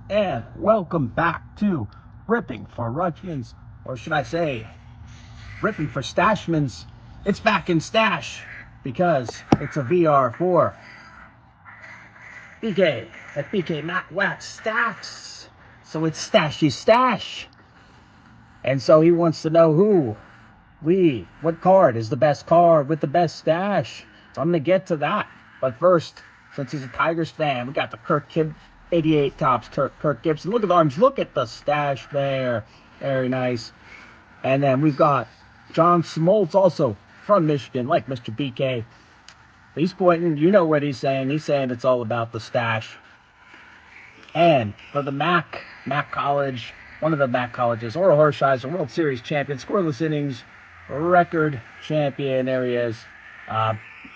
and welcome back to Ripping for Rutgers, or should I say, Ripping for Stashmans. It's back in Stache because it's a VR for BK at BK Mac Wax Stacks. So it's Stachy Stache. And so he wants to know what card is the best card with the best stash. So I'm going to get to that. But first, since he's a Tigers fan, we got the Kirk 88 tops, Kirk Gibson. Look at the arms. Look at the stash there. Very nice. And then we've got John Smoltz, also from Michigan, like Mr. BK. He's pointing. You know what he's saying. He's saying it's all about the stash. And for the Mac College, one of the Mac colleges, Orel Hersheiser, World Series champion, scoreless innings, record champion. There he is,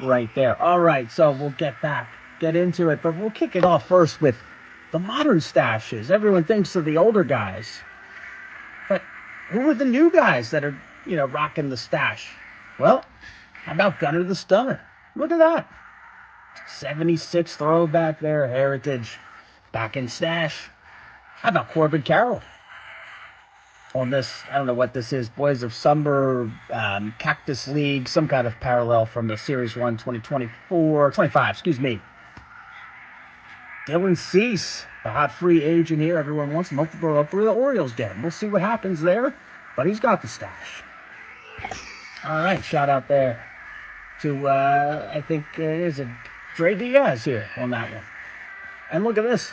right there. All right, so we'll get into it, but we'll kick it off first with the modern stashes. Everyone thinks of the older guys, but who are the new guys that are, rocking the stash? Well, how about Gunnar the Stunner? Look at that. 76 throwback there, heritage, back in stash. How about Corbin Carroll? On this, I don't know what this is, Boys of Summer Cactus League, some kind of parallel from the Series 1 25, excuse me. Dylan Cease, a hot free agent here. Everyone wants him. Hopefully the Orioles get him. We'll see what happens there, but he's got the stash. All right, shout out there to, I think, is it Dre Diaz here on that one. And look at this.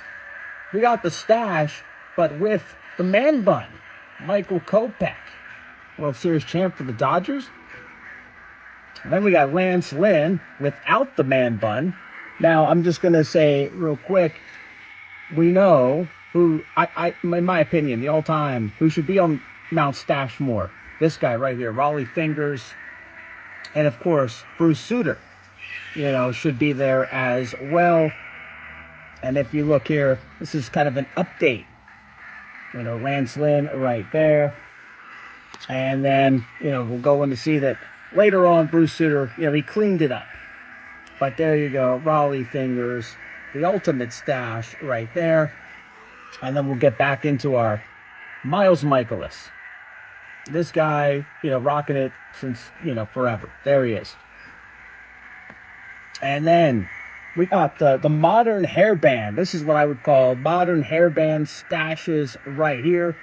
We got the stash, but with the man bun. Michael Kopech, World Series champ for the Dodgers. And then we got Lance Lynn without the man bun. Now, I'm just going to say real quick, we know who, in my opinion, the all-time, who should be on Mount Stashmore. This guy right here, Raleigh Fingers. And, of course, Bruce Sutter, should be there as well. And if you look here, this is kind of an update. Lance Lynn right there. And then, we'll go in to see that later on, Bruce Sutter, he cleaned it up. But there you go, Raleigh Fingers, the ultimate stash right there. And then we'll get back into our Miles Michaelis. This guy, rocking it since, forever. There he is. And then we got the modern hairband. This is what I would call modern hairband stashes right here.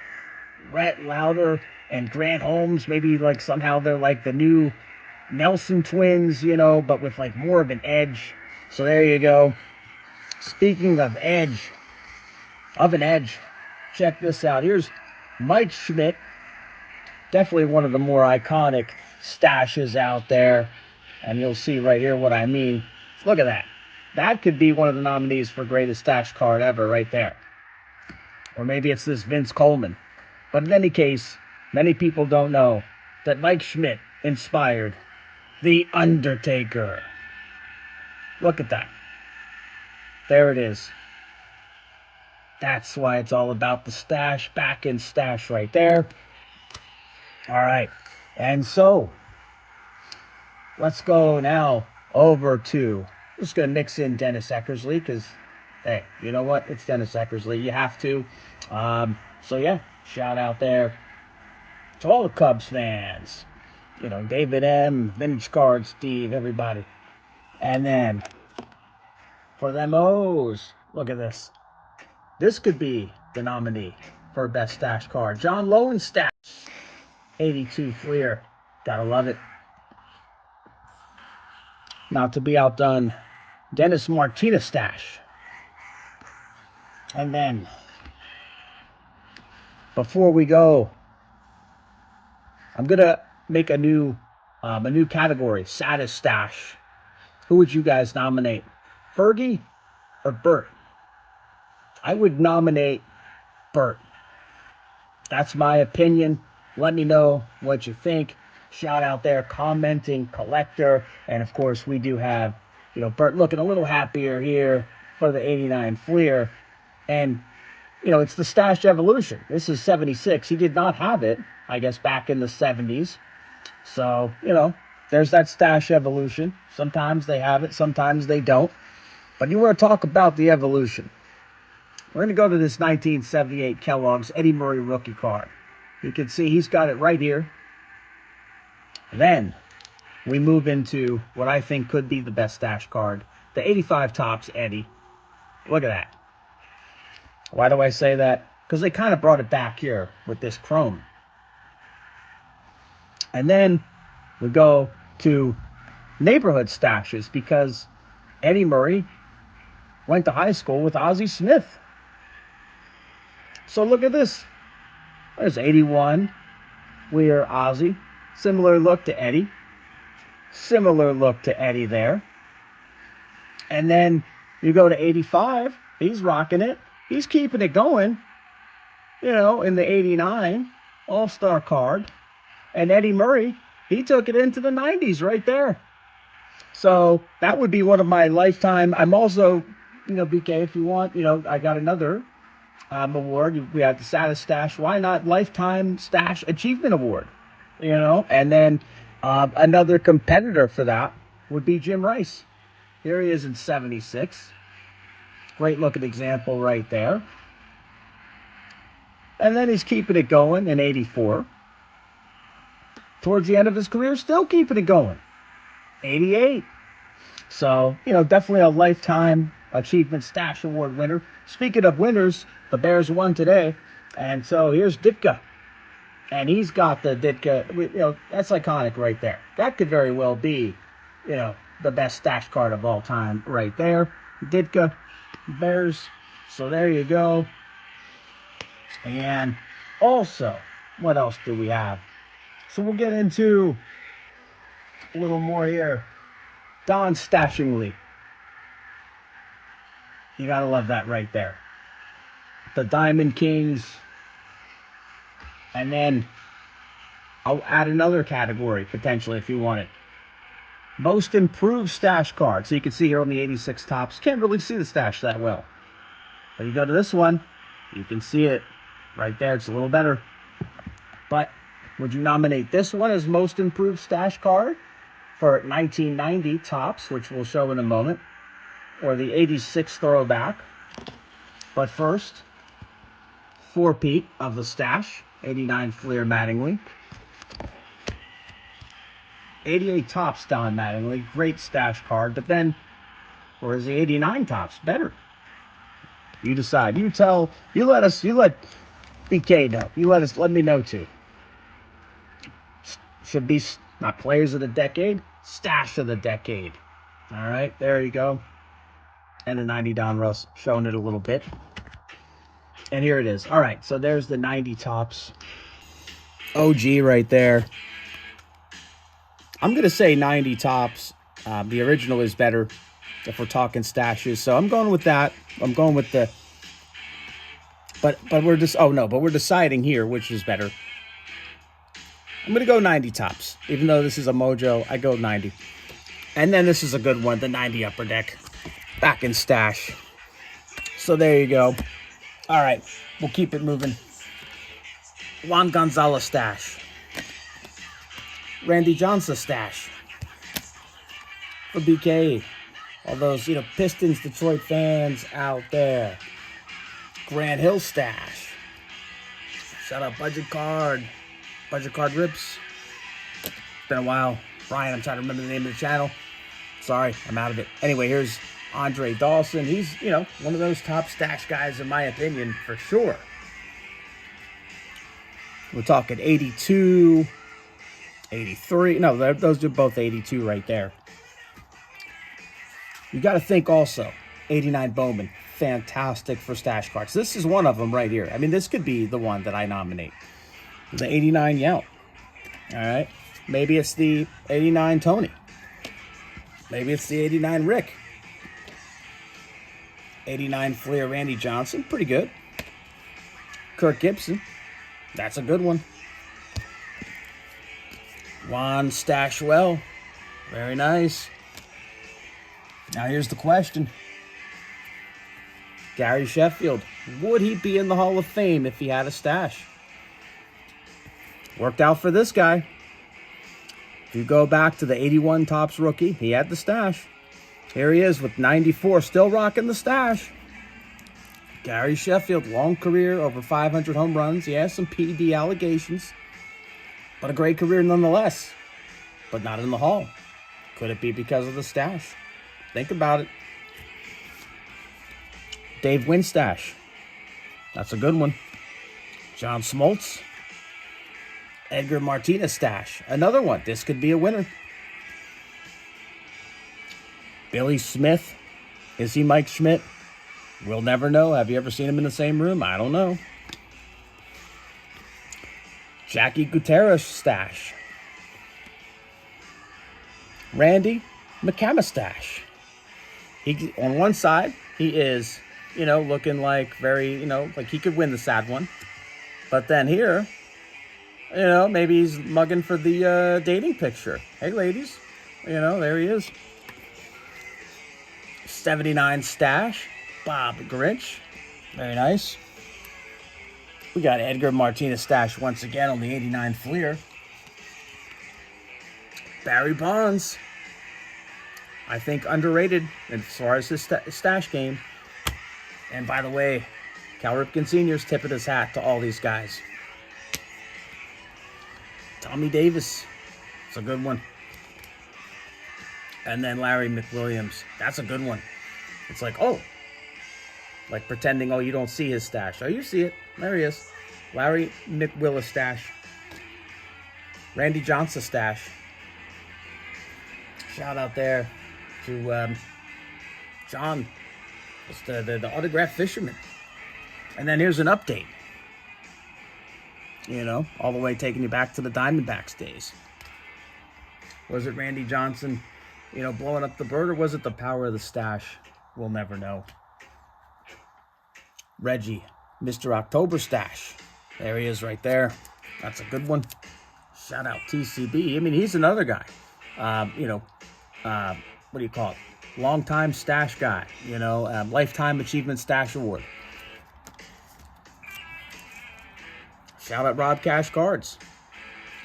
Rhett Lauder and Grant Holmes. Maybe like somehow they're like the new Nelson twins, but with like more of an edge. So there you go. Speaking of an edge, check this out. Here's Mike Schmidt. Definitely one of the more iconic stashes out there. And you'll see right here what I mean. Look at that. That could be one of the nominees for greatest stash card ever right there. Or maybe it's this Vince Coleman. But in any case, many people don't know that Mike Schmidt inspired the Undertaker. Look at that. There it is. That's why it's all about the stash. Back in stash right there. All right. And so, let's go now over to... Just going to mix in Dennis Eckersley because, hey, you know what? It's Dennis Eckersley. You have to. So, yeah, shout out there to all the Cubs fans. David M., Vintage Cards, Steve, everybody. And then for them O's, look at this. This could be the nominee for Best Stash Card. John Lowenstadt, 82 Fleer. Gotta love it. Not to be outdone, Dennis Martinez stash. And then, before we go, I'm gonna make a new category, saddest stash. Who would you guys nominate, Fergie or Bert? I would nominate Bert. That's my opinion. Let me know what you think. Shout out there, commenting collector. And of course, we do have, Bert looking a little happier here for the 89 Fleer. And, it's the stash evolution. This is 76. He did not have it, I guess, back in the 70s. So, there's that stash evolution. Sometimes they have it, sometimes they don't. But you want to talk about the evolution. We're going to go to this 1978 Kellogg's Eddie Murray rookie card. You can see he's got it right here. Then we move into what I think could be the best stash card, the 85 Topps Eddie. Look at that. Why do I say that? Because they kind of brought it back here with this chrome. And then we go to neighborhood stashes because Eddie Murray went to high school with Ozzie Smith. So look at this. There's 81. We're Ozzie. Similar look to Eddie. Similar look to Eddie there. And then you go to 85. He's rocking it. He's keeping it going. You know, in the 89 All-Star card. And Eddie Murray, he took it into the 90s right there. So that would be one of my lifetime. I'm also, you know, BK, if you want, you know, I got another award. We had the saddest stash. Why not Lifetime Stash Achievement Award? You know, and then another competitor for that would be Jim Rice. Here he is in 76. Great looking example right there. And then he's keeping it going in 84. Towards the end of his career, still keeping it going. 88. So, you know, definitely a Lifetime Achievement Stash Award winner. Speaking of winners, the Bears won today. And so here's Ditka. And he's got the Ditka, you know, that's iconic right there. That could very well be, you know, the best stash card of all time right there. Ditka, Bears. So there you go. And also, what else do we have? So we'll get into a little more here. Don Stashingly. You gotta love that right there. The Diamond Kings. And then I'll add another category potentially if you want it. Most improved stash card. So you can see here on the 86 Topps. Can't really see the stash that well. But you go to this one, you can see it right there. It's a little better. But would you nominate this one as most improved stash card for 1990 Topps, which we'll show in a moment, or the 86 throwback? But first, 4-peat of the stash, 89 Fleer Mattingly, 88 Topps Don Mattingly, great stash card. But then, or is the 89 Topps better? You decide. You tell. You let BK know. Let me know too. Should be not players of the decade, stash of the decade. All right, there you go. And the 90 Don Russ, showing it a little bit. And here it is. All right, so there's the 90 Topps OG right there. I'm going to say 90 Topps. The original is better if we're talking stashes. So I'm going with that. I'm going with the... But we're just... Oh, no, but we're deciding here which is better. I'm going to go 90 Topps. Even though this is a Mojo, I go 90. And then this is a good one, the 90 Upper Deck. Back in stash. So there you go. All right, we'll keep it moving. Juan Gonzalez stash. Randy Johnson stash. For BK. All those, you know, Pistons, Detroit fans out there. Grant Hill stash. Shout out Budget Card. Budget Card Rips. It's been a while. Brian, I'm trying to remember the name of the channel. Sorry, I'm out of it. Anyway, here's Andre Dawson. He's, you know, one of those top stash guys in my opinion, for sure. We're talking 82, 83. No, those are both 82 right there. You got to think also, 89 Bowman. Fantastic for stash cards. This is one of them right here. I mean, this could be the one that I nominate. The 89 Yelp. All right. Maybe it's the 89 Tony. Maybe it's the 89 Rick. 89 Fleer Randy Johnson. Pretty good. Kirk Gibson. That's a good one. Juan Stashwell. Very nice. Now here's the question. Gary Sheffield. Would he be in the Hall of Fame if he had a stash? Worked out for this guy. If you go back to the 81 Topps rookie, he had the stash. Here he is with 94, still rocking the stash. Gary Sheffield, long career, over 500 home runs. He has some PED allegations, but a great career nonetheless. But not in the Hall. Could it be because of the stash? Think about it. Dave Winstash. That's a good one. John Smoltz. Edgar Martinez stash. Another one. This could be a winner. Billy Smith. Is he Mike Schmidt? We'll never know. Have you ever seen him in the same room? I don't know. Jackie Gutierrez stash. Randy McCamistash. He, on one side, he is, looking like very, like he could win the sad one. But then here, maybe he's mugging for the dating picture. Hey, ladies, there he is. 79 stash. Bob Grinch. Very nice. We got Edgar Martinez stash once again on the 89 Fleer. Barry Bonds. I think underrated as far as his stash game. And by the way, Cal Ripken Sr.'s tipping his hat to all these guys. Tommy Davis. It's a good one. And then Larry McWilliams. That's a good one. It's like, oh. Like pretending, oh, you don't see his stash. Oh, you see it. There he is. Larry McWillis stash. Randy Johnson stash. Shout out there to John. It's the autograph fisherman. And then here's an update. All the way taking you back to the Diamondbacks days. Was it Randy Johnson, blowing up the bird, or was it the power of the stash? We'll never know. Reggie, Mr. October stash. There he is right there. That's a good one. Shout out TCB. I mean, he's another guy. What do you call it? Longtime stash guy. Lifetime Achievement Stash Award. Shout out Rob Cash Cards.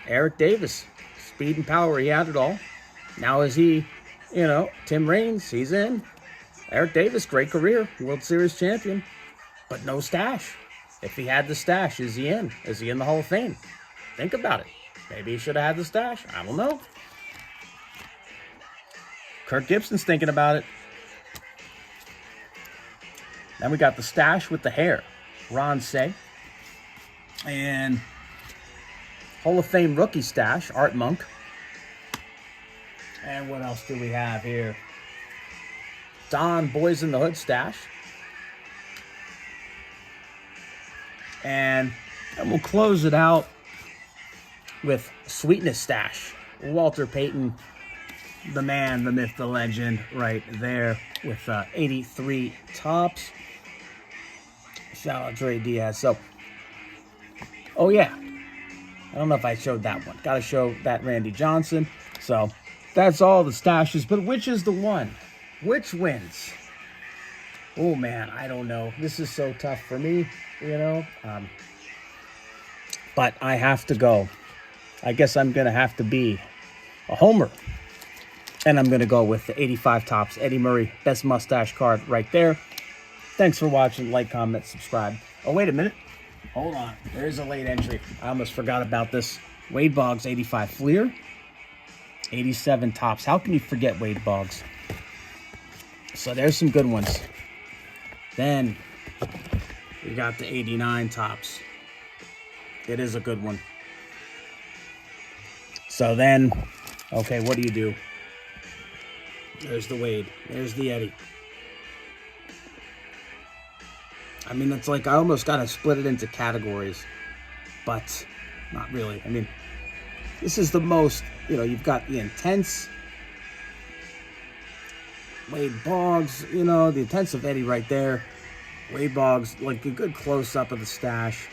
Eric Davis. Speed and power. He had it all. Now is he, Tim Raines. He's in. Eric Davis, great career. World Series champion. But no stash. If he had the stash, is he in? Is he in the Hall of Fame? Think about it. Maybe he should have had the stash. I don't know. Kirk Gibson's thinking about it. Then we got the stash with the hair. Ron Say. And Hall of Fame rookie stash, Art Monk. And what else do we have here? Don Boys in the Hood stash. And we'll close it out with Sweetness stash. Walter Payton, the man, the myth, the legend, right there with 83 tops. Shout out Dre Diaz. So, oh yeah, I don't know if I showed that one. Got to show that Randy Johnson. So that's all the stashes. But which is the one? Which wins? Oh man, I don't know. This is so tough for me, but I have to go. I guess I'm going to have to be a homer. And I'm going to go with the 85 tops. Eddie Murray, best mustache card right there. Thanks for watching. Like, comment, subscribe. Oh, wait a minute. Hold on. There is a late entry. I almost forgot about this. Wade Boggs, 85 Fleer. 87 tops. How can you forget Wade Boggs? So there's some good ones. Then we got the 89 tops. It is a good one. So then, okay, what do you do? There's the Wade. There's the Eddie. I mean, it's like I almost got to split it into categories, but not really. I mean, this is the most, you've got the intense Wade Boggs, the intensive Eddie right there. Wade Boggs, like a good close-up of the stash.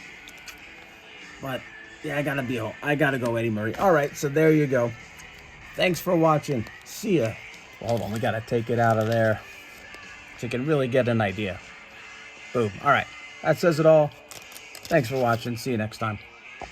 But, yeah, I got to go Eddie Murray. All right, so there you go. Thanks for watching. See ya. Well, hold on, we got to take it out of there so you can really get an idea. Boom. All right, that says it all. Thanks for watching. See you next time.